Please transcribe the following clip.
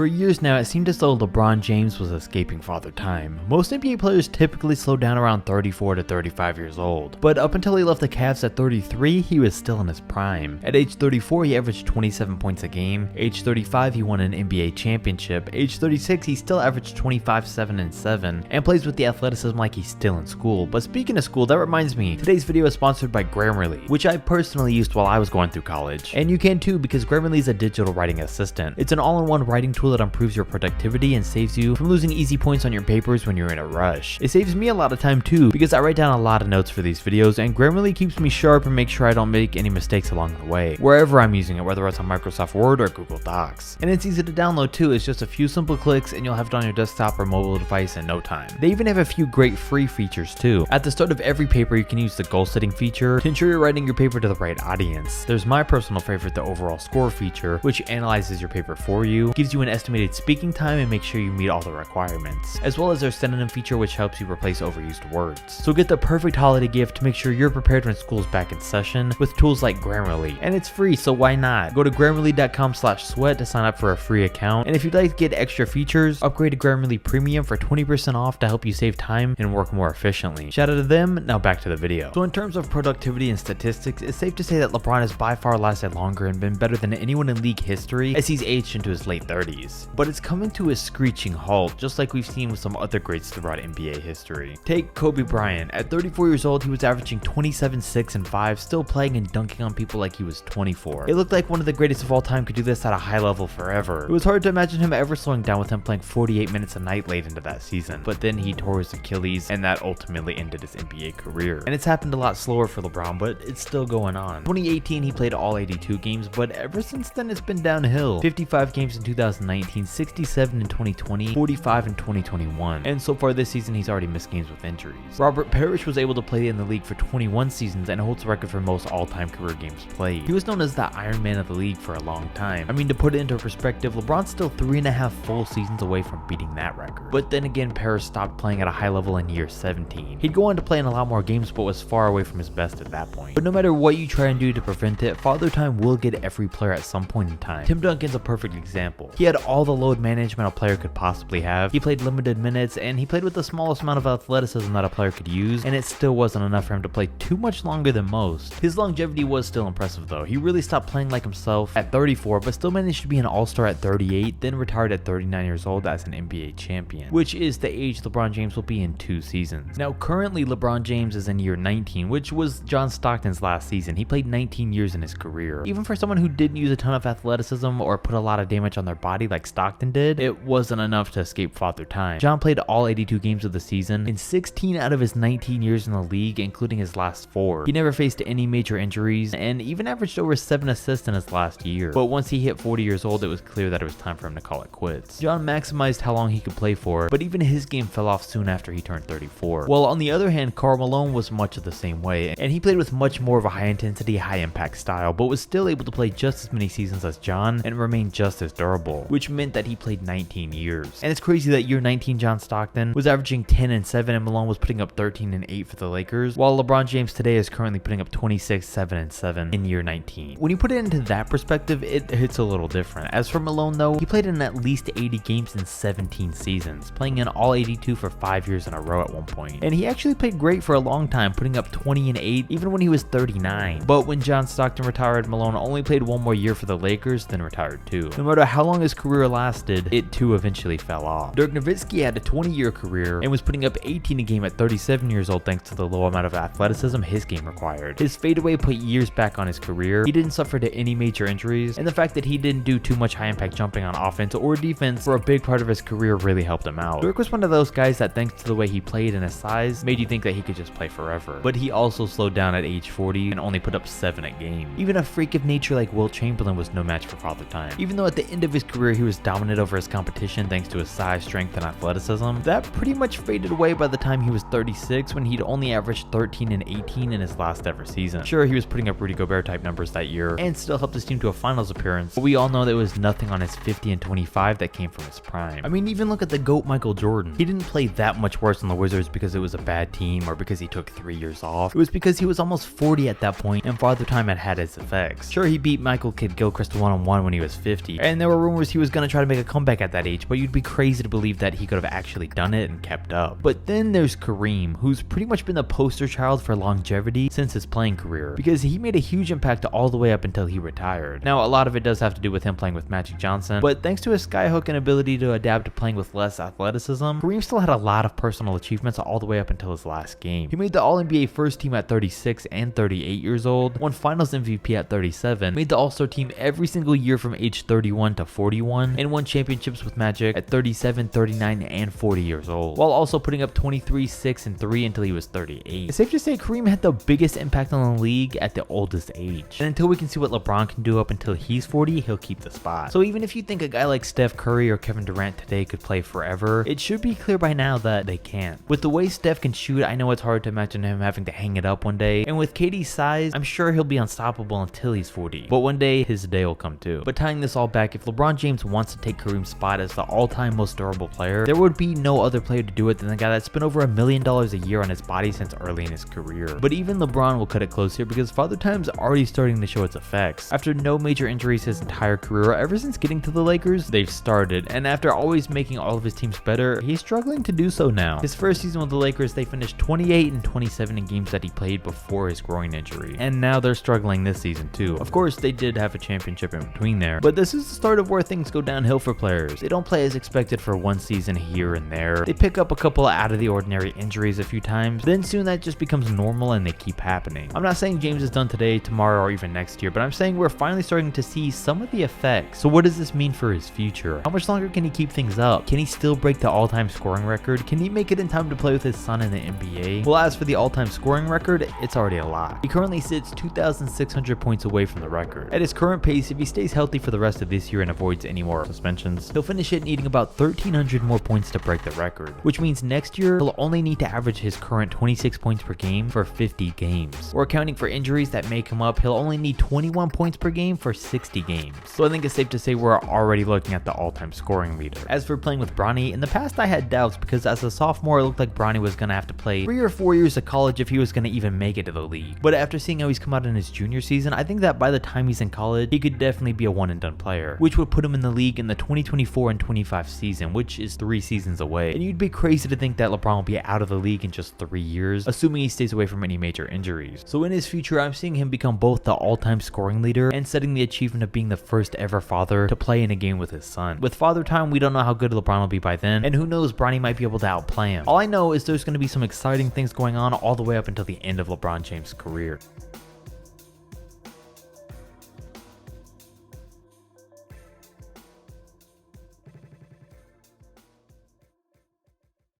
For years now, it seemed as though LeBron James was escaping Father Time. Most NBA players typically slow down around 34 to 35 years old, but up until he left the Cavs at 33, he was still in his prime. At age 34, he averaged 27 points a game. Age 35, he won an NBA championship. Age 36, he still averaged 25, 7, and 7, and plays with the athleticism like he's still in school. But speaking of school, that reminds me, today's video is sponsored by Grammarly, which I personally used while I was going through college. And you can too, because Grammarly is a digital writing assistant. It's an all-in-one writing tool that improves your productivity and saves you from losing easy points on your papers when you're in a rush. It saves me a lot of time too, because I write down a lot of notes for these videos, and Grammarly keeps me sharp and makes sure I don't make any mistakes along the way, wherever I'm using it, whether it's on Microsoft Word or Google Docs. And it's easy to download too. It's just a few simple clicks and you'll have it on your desktop or mobile device in no time. They even have a few great free features too. At the start of every paper, you can use the goal setting feature to ensure you're writing your paper to the right audience. There's my personal favorite, the overall score feature, which analyzes your paper for you, gives you an estimated speaking time, and makes sure you meet all the requirements, as well as their synonym feature, which helps you replace overused words. So get the perfect holiday gift to make sure you're prepared when school's back in session with tools like Grammarly. And it's free, so why not? Go to Grammarly.com/sweat to sign up for a free account. And if you'd like to get extra features, upgrade to Grammarly Premium for 20% off to help you save time and work more efficiently. Shout out to them. Now back to the video. So in terms of productivity and statistics, it's safe to say that LeBron has by far lasted longer and been better than anyone in league history as he's aged into his late 30s. But it's coming to a screeching halt, just like we've seen with some other greats throughout NBA history. Take Kobe Bryant. At 34 years old, he was averaging 27, 6, and 5, still playing and dunking on people like he was 24. It looked like one of the greatest of all time could do this at a high level forever. It was hard to imagine him ever slowing down, with him playing 48 minutes a night late into that season. But then he tore his Achilles, and that ultimately ended his NBA career. And it's happened a lot slower for LeBron, but it's still going on. 2018, he played all 82 games, but ever since then it's been downhill. 55 games in 2019, 67 in 2020, 45 in 2021. And so far this season, he's already missed games with injuries. Robert Parrish was able to play in the league for 21 seasons and holds the record for most all-time career games played. He was known as the Iron Man of the league for a long time. I mean, to put it into perspective, LeBron's still 3.5 full seasons away from beating that record. But then again, Parrish stopped playing at a high level in year 17. He'd go on to play in a lot more games, but was far away from his best at that point. But no matter what you try and do to prevent it, Father Time will get every player at some point in time. Tim Duncan's a perfect example. He had all the load management a player could possibly have. He played limited minutes, and he played with the smallest amount of athleticism that a player could use, and it still wasn't enough for him to play too much longer than most. His longevity was still impressive though. He really stopped playing like himself at 34, but still managed to be an all-star at 38, then retired at 39 years old as an NBA champion, which is the age LeBron James will be in 2 seasons. Now currently LeBron James is in year 19, which was John Stockton's last season. He played 19 years in his career. Even for someone who didn't use a ton of athleticism or put a lot of damage on their body like Stockton did, it wasn't enough to escape Father Time. John played all 82 games of the season in 16 out of his 19 years in the league, including his last 4. He never faced any major injuries and even averaged over 7 assists in his last year. But once he hit 40 years old, it was clear that it was time for him to call it quits. John maximized how long he could play for, but even his game fell off soon after he turned 34. Well, on the other hand, Karl Malone was much of the same way, and he played with much more of a high intensity, high impact style, but was still able to play just as many seasons as John and remain just as durable, which meant that he played 19 years. And it's crazy that year 19 John Stockton was averaging 10 and 7 and Malone was putting up 13 and 8 for the Lakers, while LeBron James today is currently putting up 26, 7, and 7 in year 19. When you put it into that perspective, it hits a little different. As for Malone though, he played in at least 80 games in 17 seasons, playing in all 82 for 5 years in a row at one point. And he actually played great for a long time, putting up 20 and 8 even when he was 39. But when John Stockton retired, Malone only played one more year for the Lakers, then retired too. No matter how long his career lasted, it too eventually fell off. Dirk Nowitzki had a 20-year career and was putting up 18 a game at 37 years old thanks to the low amount of athleticism his game required. His fadeaway put years back on his career, he didn't suffer to any major injuries, and the fact that he didn't do too much high impact jumping on offense or defense for a big part of his career really helped him out. Dirk was one of those guys that, thanks to the way he played and his size, made you think that he could just play forever. But he also slowed down at age 40 and only put up 7 a game. Even a freak of nature like Wilt Chamberlain was no match for Father Time. Even though at the end of his career he was dominant over his competition thanks to his size, strength, and athleticism, that pretty much faded away by the time he was 36, when he'd only averaged 13 and 18 in his last ever season. Sure, he was putting up Rudy Gobert type numbers that year and still helped his team to a finals appearance, but we all know there was nothing on his 50 and 25 that came from his prime. I mean, even look at the GOAT Michael Jordan. He didn't play that much worse than the Wizards because it was a bad team or because he took 3 years off. It was because he was almost 40 at that point and Father Time had its effects. Sure, he beat Michael Kidd Gilchrist one-on-one when he was 50, and there were rumors he was was gonna try to make a comeback at that age, but you'd be crazy to believe that he could have actually done it and kept up. But then there's Kareem, who's pretty much been the poster child for longevity since his playing career, because he made a huge impact all the way up until he retired. Now, a lot of it does have to do with him playing with Magic Johnson, but thanks to his skyhook and ability to adapt to playing with less athleticism, Kareem still had a lot of personal achievements all the way up until his last game. He made the All-NBA first team at 36 and 38 years old, won Finals MVP at 37, made the All-Star team every single year from age 31 to 41, and won championships with Magic at 37, 39, and 40 years old, while also putting up 23, 6, and 3 until he was 38. It's safe to say Kareem had the biggest impact on the league at the oldest age, and until we can see what LeBron can do up until he's 40, he'll keep the spot. So even if you think a guy like Steph Curry or Kevin Durant today could play forever, it should be clear by now that they can't. With the way Steph can shoot, I know it's hard to imagine him having to hang it up one day, and with KD's size, I'm sure he'll be unstoppable until he's 40, but one day his day will come too. But tying this all back, if LeBron James wants to take Kareem's spot as the all-time most durable player, there would be no other player to do it than the guy that spent over $1 million a year on his body since early in his career. But even LeBron will cut it close here because Father Time's already starting to show its effects. After no major injuries his entire career, ever since getting to the Lakers, they've started, and after always making all of his teams better, he's struggling to do so now. His first season with the Lakers, they finished 28 and 27 in games that he played before his groin injury, and now they're struggling this season too. Of course, they did have a championship in between there, but this is the start of where things go downhill for players. They don't play as expected for one season here and there. They pick up a couple out of the ordinary injuries a few times, then soon that just becomes normal and they keep happening. I'm not saying James is done today, tomorrow, or even next year, but I'm saying we're finally starting to see some of the effects. So what does this mean for his future? How much longer can he keep things up? Can he still break the all-time scoring record? Can he make it in time to play with his son in the NBA? Well, as for the all-time scoring record, it's already a lot. He currently sits 2,600 points away from the record. At his current pace, if he stays healthy for the rest of this year and avoids any more suspensions, he'll finish it needing about 1,300 more points to break the record, which means next year he'll only need to average his current 26 points per game for 50 games. Or accounting for injuries that may come up, he'll only need 21 points per game for 60 games. So I think it's safe to say we're already looking at the all-time scoring leader. As for playing with Bronny, in the past I had doubts because as a sophomore it looked like Bronny was going to have to play 3 or 4 years of college if he was going to even make it to the league. But after seeing how he's come out in his junior season, I think that by the time he's in college, he could definitely be a one and done player, which would put him in the league in the 2024 and 25 season, which is 3 seasons away. And you'd be crazy to think that LeBron will be out of the league in just 3 years, assuming he stays away from any major injuries. So in his future, I'm seeing him become both the all-time scoring leader and setting the achievement of being the first ever father to play in a game with his son. With Father Time, we don't know how good LeBron will be by then, and who knows, Bronny might be able to outplay him. All I know is there's going to be some exciting things going on all the way up until the end of LeBron James' career.